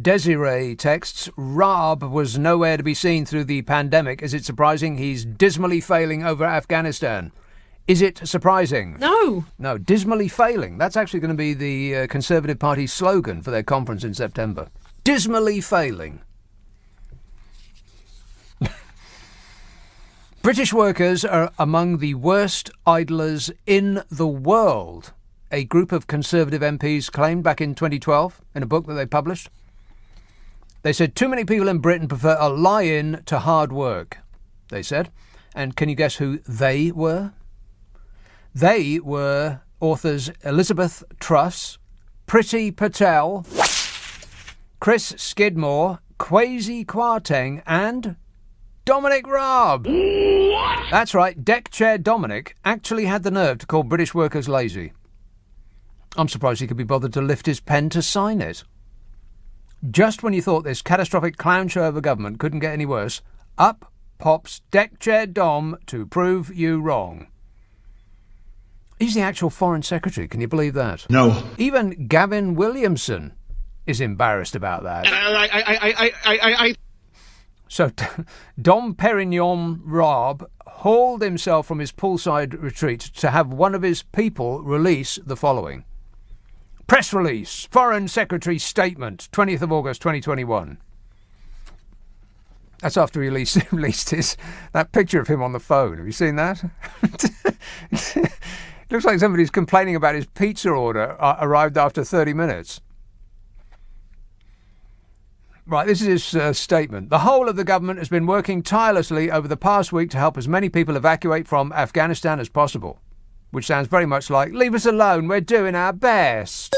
Desiree texts, Raab was nowhere to be seen through the pandemic. Is it surprising he's dismally failing over Afghanistan? Is it surprising? No. No, dismally failing. That's actually going to be the Conservative Party's slogan for their conference in September. Dismally failing. British workers are among the worst idlers in the world, a group of Conservative MPs claimed back in 2012 in a book that they published. They said too many people in Britain prefer a lie-in to hard work, they said. And can you guess who they were? They were authors Elizabeth Truss, Priti Patel, Chris Skidmore, Kwasi Kwarteng and Dominic Raab. What? That's right, Deckchair Dominic actually had the nerve to call British workers lazy. I'm surprised he could be bothered to lift his pen to sign it. Just when you thought this catastrophic clown show of a government couldn't get any worse, up pops Deckchair Dom to prove you wrong. He's the actual Foreign Secretary, can you believe that? No. Even Gavin Williamson is embarrassed about that. So Dom Perignon Raab hauled himself from his poolside retreat to have one of his people release the following. Press release, Foreign Secretary statement, 20th of August 2021. That's after he released that picture of him on the phone. Have you seen that? It looks like somebody's complaining about his pizza order arrived after 30 minutes. Right, this is his statement. The whole of the government has been working tirelessly over the past week to help as many people evacuate from Afghanistan as possible. Which sounds very much like, leave us alone, we're doing our best.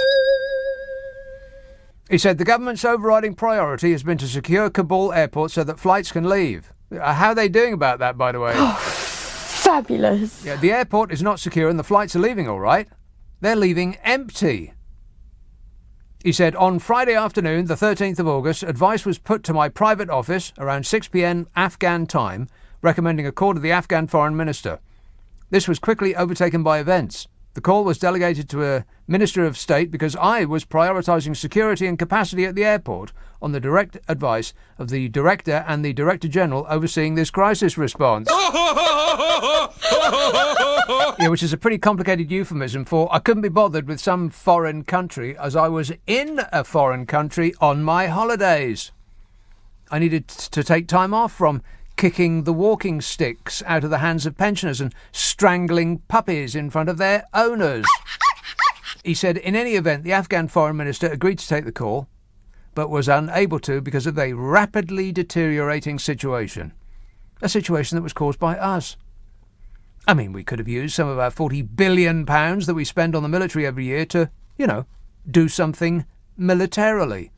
He said the government's overriding priority has been to secure Kabul airport so that flights can leave. How are they doing about that, by the way? Oh, fabulous. Yeah, the airport is not secure and the flights are leaving all right. They're leaving empty. He said, on Friday afternoon, the 13th of August, advice was put to my private office around 6 p.m. Afghan time, recommending a call to the Afghan foreign minister. This was quickly overtaken by events. The call was delegated to a Minister of State because I was prioritising security and capacity at the airport on the direct advice of the Director and the Director General overseeing this crisis response. Yeah, which is a pretty complicated euphemism for I couldn't be bothered with some foreign country as I was in a foreign country on my holidays. I needed to take time off from kicking the walking sticks out of the hands of pensioners and strangling puppies in front of their owners. He said, in any event, the Afghan foreign minister agreed to take the call, but was unable to because of a rapidly deteriorating situation. A situation that was caused by us. I mean, we could have used some of our £40 billion that we spend on the military every year to, do something militarily.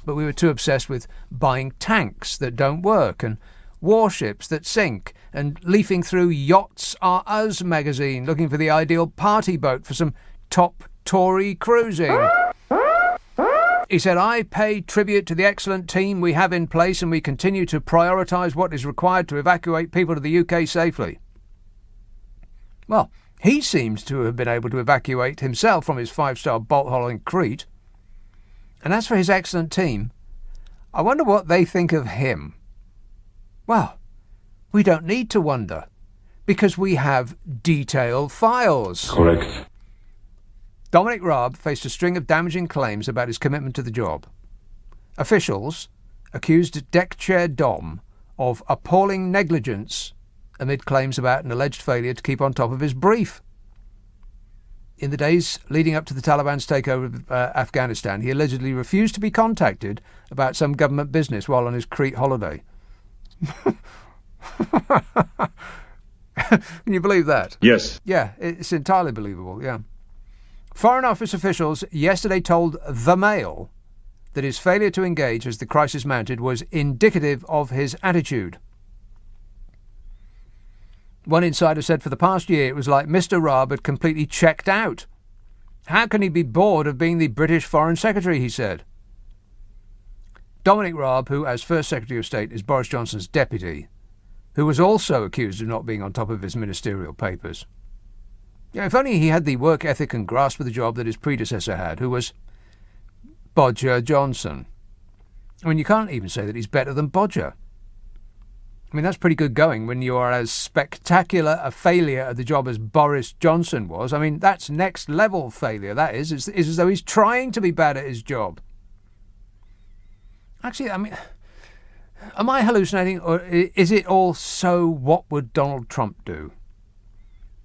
But we were too obsessed with buying tanks that don't work and warships that sink, and leafing through Yachts Are Us magazine looking for the ideal party boat for some top Tory cruising. He said, I pay tribute to the excellent team we have in place and we continue to prioritise what is required to evacuate people to the UK safely. Well, he seems to have been able to evacuate himself from his 5-star bolt hole in Crete. And as for his excellent team, I wonder what they think of him. Well, we don't need to wonder, because we have detailed files. Correct. Dominic Raab faced a string of damaging claims about his commitment to the job. Officials accused Deckchair Dom of appalling negligence amid claims about an alleged failure to keep on top of his brief. In the days leading up to the Taliban's takeover of Afghanistan, he allegedly refused to be contacted about some government business while on his Crete holiday. Can you believe that? Yes. Yeah, it's entirely believable, yeah. Foreign Office officials yesterday told The Mail that his failure to engage as the crisis mounted was indicative of his attitude. One insider said for the past year it was like Mr. Raab had completely checked out. How can he be bored of being the British Foreign Secretary, he said. Dominic Raab, who as First Secretary of State is Boris Johnson's deputy, who was also accused of not being on top of his ministerial papers. Yeah, if only he had the work ethic and grasp of the job that his predecessor had, who was Bodger Johnson. I mean, you can't even say that he's better than Bodger. I mean, that's pretty good going when you are as spectacular a failure at the job as Boris Johnson was. I mean, that's next level failure, that is. It's as though he's trying to be bad at his job. Actually, I mean, am I hallucinating, or is it all so what would Donald Trump do?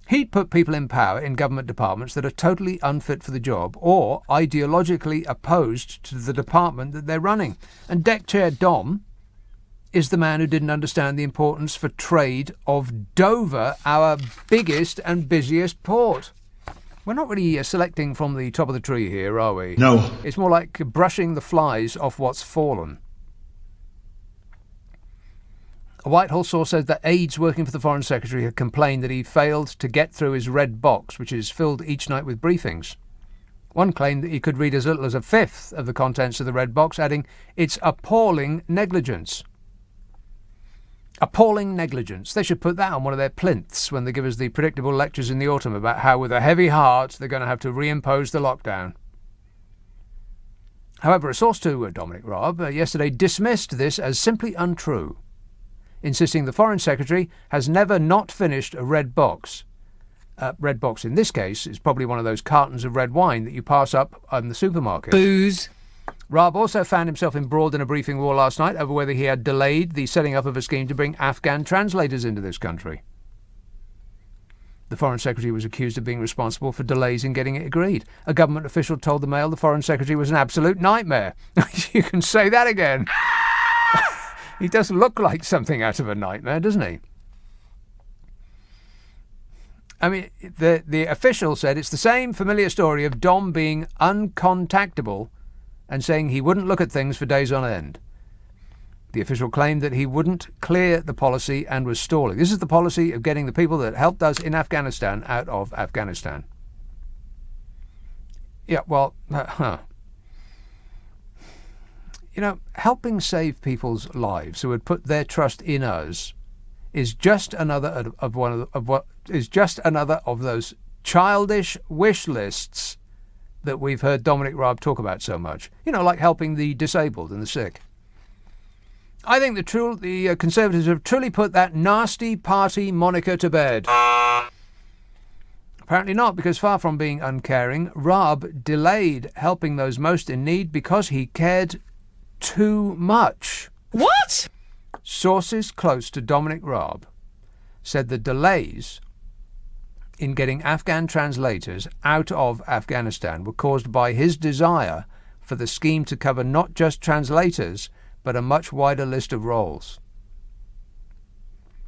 He'd put people in power in government departments that are totally unfit for the job or ideologically opposed to the department that they're running. And Deckchair Dom is the man who didn't understand the importance for trade of Dover, our biggest and busiest port. We're not really selecting from the top of the tree here, are we? No. It's more like brushing the flies off what's fallen. A Whitehall source said that aides working for the Foreign Secretary had complained that he failed to get through his red box, which is filled each night with briefings. One claimed that he could read as little as a fifth of the contents of the red box, adding, "It's appalling negligence." Appalling negligence. They should put that on one of their plinths when they give us the predictable lectures in the autumn about how, with a heavy heart, they're going to have to reimpose the lockdown. However, a source to Dominic Raab yesterday dismissed this as simply untrue, insisting the Foreign Secretary has never not finished a red box. Red box in this case is probably one of those cartons of red wine that you pass up in the supermarket. Booze. Raab also found himself embroiled in a briefing war last night over whether he had delayed the setting up of a scheme to bring Afghan translators into this country. The Foreign Secretary was accused of being responsible for delays in getting it agreed. A government official told the Mail the Foreign Secretary was an absolute nightmare. You can say that again. He does look like something out of a nightmare, doesn't he? I mean, the official said it's the same familiar story of Dom being uncontactable and saying he wouldn't look at things for days on end. The official claimed that he wouldn't clear the policy and was stalling. This is the policy of getting the people that helped us in Afghanistan out of Afghanistan. Yeah, well, You know, helping save people's lives who had put their trust in us is just another of those childish wish lists that we've heard Dominic Raab talk about so much. You know, like helping the disabled and the sick. I think the Conservatives have truly put that nasty party moniker to bed. Apparently not, because far from being uncaring, Raab delayed helping those most in need because he cared too much. What? Sources close to Dominic Raab said the delays in getting Afghan translators out of Afghanistan were caused by his desire for the scheme to cover not just translators, but a much wider list of roles.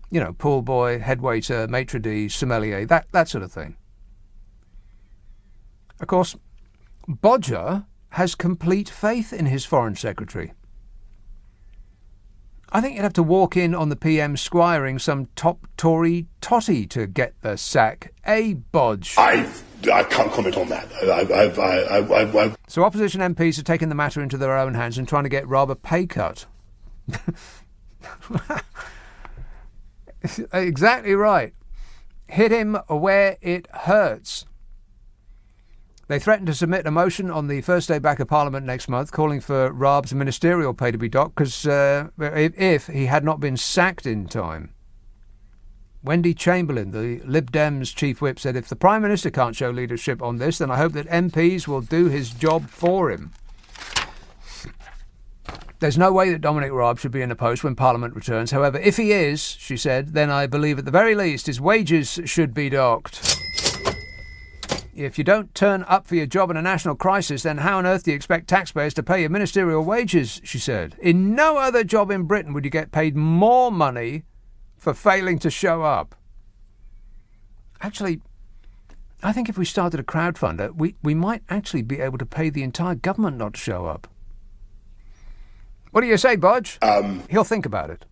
You know, pool boy, head waiter, maitre d', sommelier, that sort of thing. Of course, Bodger has complete faith in his Foreign Secretary. I think you'd have to walk in on the PM squiring some top Tory totty to get the sack. Bodge. I can't comment on that. So opposition MPs are taking the matter into their own hands and trying to get Raab a pay cut. Exactly right. Hit him where it hurts. They threatened to submit a motion on the first day back of Parliament next month calling for Raab's ministerial pay to be docked because if he had not been sacked in time. Wendy Chamberlain, the Lib Dems chief whip, said if the Prime Minister can't show leadership on this, then I hope that MPs will do his job for him. There's no way that Dominic Raab should be in a post when Parliament returns. However, if he is, she said, then I believe at the very least his wages should be docked. If you don't turn up for your job in a national crisis, then how on earth do you expect taxpayers to pay your ministerial wages, she said. In no other job in Britain would you get paid more money for failing to show up. Actually, I think if we started a crowdfunder, we might actually be able to pay the entire government not to show up. What do you say, Bodge? He'll He'll think about it.